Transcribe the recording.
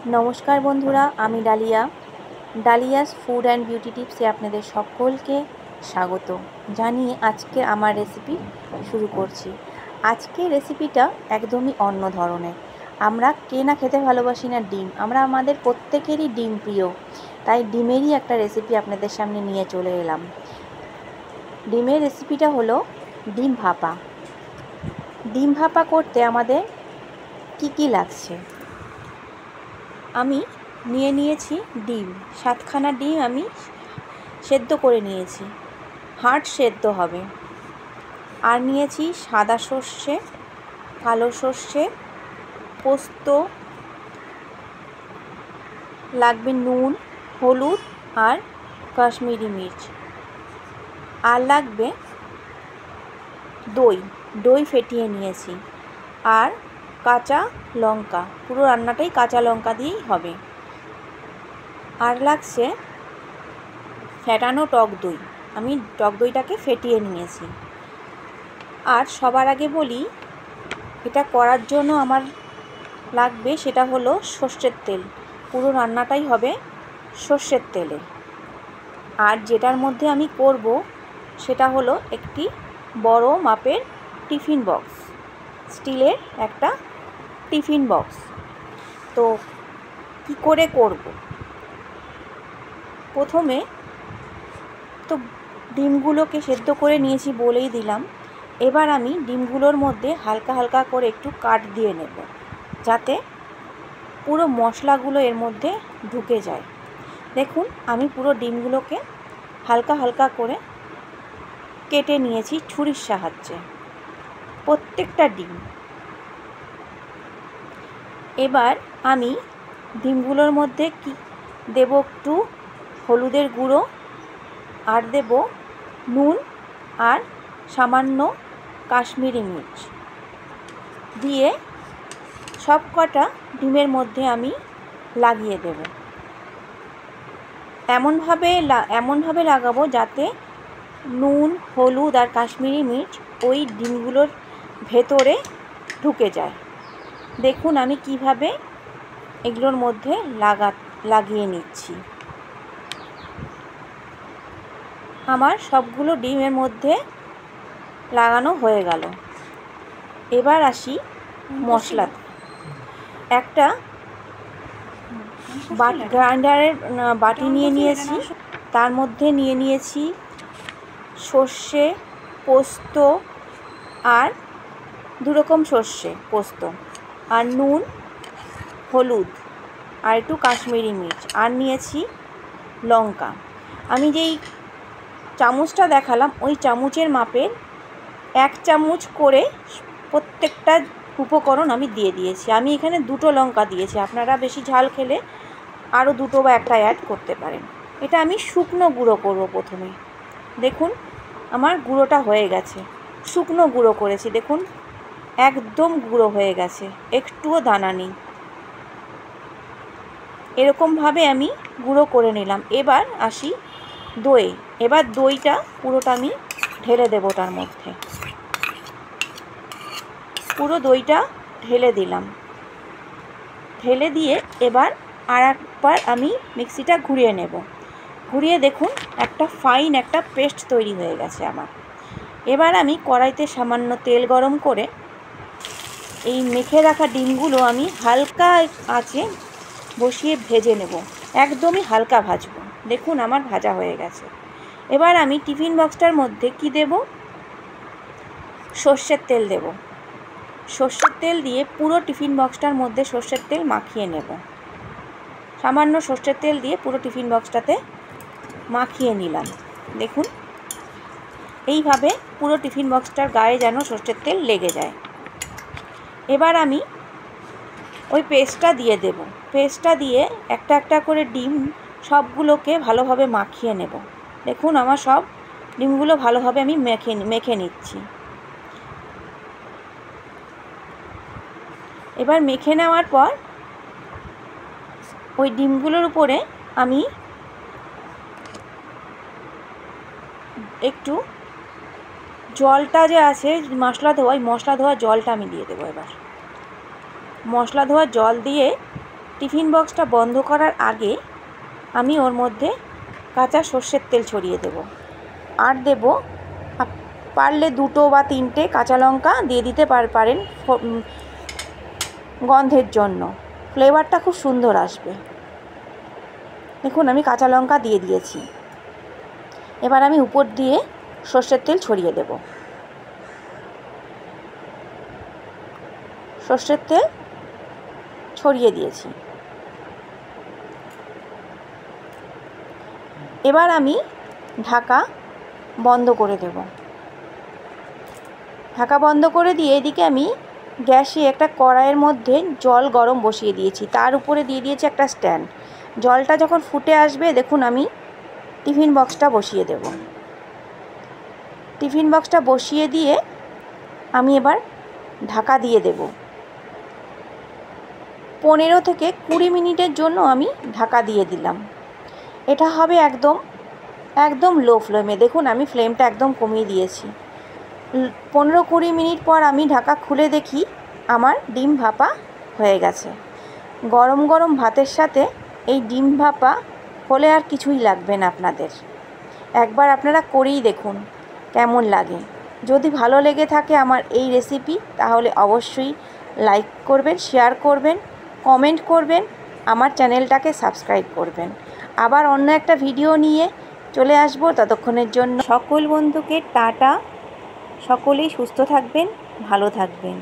নমস্কার বন্ধুরা, আমি ডালিয়াস ফুড অ্যান্ড বিউটি টিপসে আপনাদের সকলকে স্বাগত জানিয়ে আজকে আমার রেসিপি শুরু করছি। আজকে রেসিপিটা একদমই অন্য ধরনের। আমরা কে না খেতে ভালোবাসি না ডিম, আমরা আমাদের প্রত্যেকেরই ডিম প্রিয়, তাই ডিমেরই একটা রেসিপি আপনাদের সামনে নিয়ে চলে এলাম। ডিমের রেসিপিটা হলো ডিম ভাপা। ডিম ভাপা করতে আমাদের কি লাগছে, আমি নিয়ে নিয়েছি ডিম, 7খানা ডিম আমি সেদ্ধ করে নিয়েছি, হাড় সেদ্ধ হবে। আর নিয়েছি সাদা সর্ষে, কালো সর্ষে, পোস্ত, লাগবে নুন, হলুদ আর কাশ্মীরি মির্চ, আর লাগবে দই ফেটিয়ে নিয়েছি, আর কাঁচা লঙ্কা, পুরো রান্নাটাই কাঁচা লঙ্কা দিয়েই হবে। আর লাগছে ফেটানো টক দই, আমি টক দইটাকে ফেটিয়ে নিয়েছি। আর সবার আগে বলি, এটা করার জন্য আমার লাগবে সেটা হলো সর্ষের তেল, পুরো রান্নাটাই হবে সর্ষের তেলে। আর যেটার মধ্যে আমি করব সেটা হলো একটি বড় মাপের টিফিন বক্স, স্টিলের একটা টিফিন বক্স। তো কি করে করব, প্রথমে তো ডিমগুলোকে সেদ্ধ করে নিয়েছি বলেই দিলাম। এবার আমি ডিমগুলোর মধ্যে হালকা হালকা করে একটু কাট দিয়ে নেব, যাতে পুরো মশলাগুলো এর মধ্যে ঢুকে যায়। দেখুন, আমি পুরো ডিমগুলোকে হালকা হালকা করে কেটে নিয়েছি ছুরির সাহায্যে, প্রত্যেকটা ডিম। এবার আমি ডিমগুলোর মধ্যে কি দেব, একটু হলুদের গুঁড়ো, আর দেব নুন, আর সামান্য কাশ্মীরি মির্চ দিয়ে সব কটা ডিমের মধ্যে আমি লাগিয়ে দেব। এমনভাবে লাগাবো যাতে নুন, হলুদ আর কাশ্মীরি মির্চ ওই ডিমগুলোর ভেতরে ঢুকে যায়। দেখুন আমি কিভাবে এগুলোর মধ্যে লাগিয়ে নিচ্ছি। আমার সবগুলো ডিমের মধ্যে লাগানো হয়ে গেল। এবার আসি মশলা। একটা গ্রাইন্ডারের বাটি নিয়ে নিয়েছি, তার মধ্যে নিয়ে নিয়েছি সর্ষে, পোস্ত, আর দুরকম সর্ষে পোস্ত, আর নুন, হলুদ, আর একটু কাশ্মীরি মির্চ, আর নিয়েছি লঙ্কা। আমি যেই চামচটা দেখালাম ওই চামচের মাপের 1 চামচ করে প্রত্যেকটা উপকরণ আমি দিয়ে দিয়েছি। আমি এখানে 2টো লঙ্কা দিয়েছি, আপনারা বেশি ঝাল খেলে আরও 2টো বা 1টা অ্যাড করতে পারেন। এটা আমি শুকনো গুঁড়ো করব প্রথমে। দেখুন আমার গুঁড়োটা হয়ে গেছে, শুকনো গুঁড়ো করেছি, দেখুন একদম গুঁড়ো হয়ে গেছে, একটুও দানা নেই। এরকমভাবে আমি গুঁড়ো করে নিলাম। এবার আসি দই। এবার দইটা পুরোটা আমি ঢেলে দেবো তার মধ্যে, পুরো দইটা ঢেলে দিলাম। ঢেলে দিয়ে এবার আর একবার আমি মিক্সিটা ঘুরিয়ে নেব। ঘুরিয়ে দেখুন একটা ফাইন একটা পেস্ট তৈরি হয়ে গেছে আমার। এবার আমি কড়াইতে সামান্য তেল গরম করে এই মেখে রাখা ডিমগুলো আমি হালকা আঁচে বসিয়ে ভেজে নেব, একদমই হালকা ভাজবো। দেখুন আমার ভাজা হয়ে গেছে। এবার আমি টিফিন বক্সটার মধ্যে কি দেব, সর্ষের তেল দেব। সর্ষের তেল দিয়ে পুরো টিফিন বক্সটার মধ্যে সর্ষের তেল মাখিয়ে নেব। সামান্য সর্ষের তেল দিয়ে পুরো টিফিন বক্সটাতে মাখিয়ে নিলাম। দেখুন এইভাবে পুরো টিফিন বক্সটার গায়ে যেন সর্ষের তেল লেগে যায়। এবার আমি ওই পেস্টটা দিয়ে দেব। পেস্টটা দিয়ে একটা একটা করে ডিম সবগুলোকে ভালোভাবে মাখিয়ে নেব। দেখুন আমার সব ডিমগুলো ভালোভাবে আমি মেখে নিচ্ছি। এবার মেখে নেওয়ার পর ওই ডিমগুলোর উপরে আমি একটু জলটা যে আছে মশলা ধোয়া, ওই মশলা ধোয়া জলটা আমি দিয়ে দেবো। এবার মশলা ধোয়া জল দিয়ে টিফিন বক্সটা বন্ধ করার আগে আমি ওর মধ্যে কাঁচা সর্ষের তেল ছড়িয়ে দেব। আর দেব পারলে 2 বা 3টে কাঁচা লঙ্কা দিয়ে দিতে পারেন, গন্ধের জন্য ফ্লেভারটা খুব সুন্দর আসবে। দেখুন আমি কাঁচা লঙ্কা দিয়ে দিয়েছি। এবার আমি উপর দিয়ে সর্ষের তেল ছড়িয়ে দেব। সর্ষের তেল ছড়িয়ে দিয়েছি। এবার আমি ঢাকা বন্ধ করে দেব। ঢাকা বন্ধ করে দিয়ে এদিকে আমি গ্যাসে একটা কড়াইয়ের মধ্যে জল গরম বসিয়ে দিয়েছি। তার উপরে দিয়ে দিয়েছি একটা স্ট্যান্ড। জলটা যখন ফুটে আসবে দেখুন আমি টিফিন বক্সটা বসিয়ে দেব। টিফিন বক্সটা বসিয়ে দিয়ে আমি এবার ঢাকা দিয়ে দেব। 15 থেকে 20 মিনিটের জন্য আমি ঢাকা দিয়ে দিলাম। এটা হবে একদম লো ফ্লেমে। দেখুন আমি ফ্লেমটা একদম কমিয়ে দিয়েছি। 15-20 মিনিট পর আমি ঢাকা খুলে দেখি আমার ডিম ভাপা হয়ে গেছে। গরম গরম ভাতের সাথে এই ডিম ভাপা হলে আর কিছুই লাগবে না আপনাদের। একবার আপনারা করেই দেখুন কেমন লাগে। যদি ভালো লেগে থাকে আমার এই রেসিপি তাহলে অবশ্যই লাইক করবেন, শেয়ার করবেন, কমেন্ট করবেন, আমার চ্যানেলটাকে সাবস্ক্রাইব করবেন। আবার অন্য একটা ভিডিও নিয়ে চলে আসবো। ততক্ষণের জন্য সকল বন্ধুকে টাটা। সকলেই সুস্থ থাকবেন, ভালো থাকবেন।